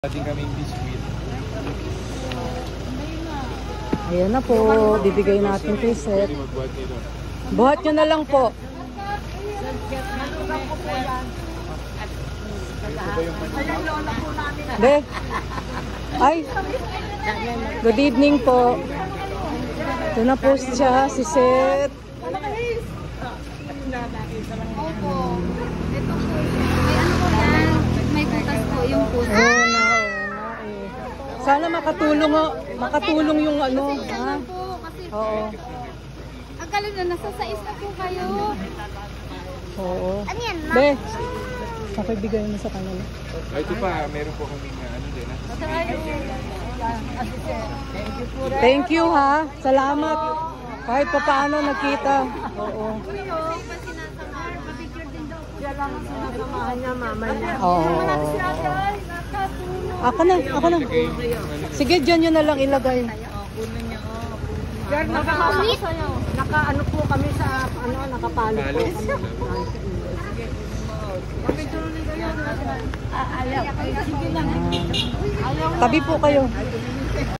Ating kaming biscuit. Ayan na po, bibigay natin kay Seth. Buhat nyo na lang po. Be. Ay. Good evening po. Ito na po siya, si Seth. Opo. Ito po. May butas po yung puso. Sana makatulong yung ano, ha? Kasi Oo. akala na nasa sais na po kayo. Oo. Ano yan? Be. Pakibigay mo sa kanila. Ito pa, meron po kami ano din. Thank you ha. Salamat. Kahit pa paano nakita. Oo. Siya lang ang sinasamahan niya, mama niya. Oo. Ako na. Sige, dyan yun na lang ilagay. Naka-ano po kami sa nakapalo po. Tabi po kayo.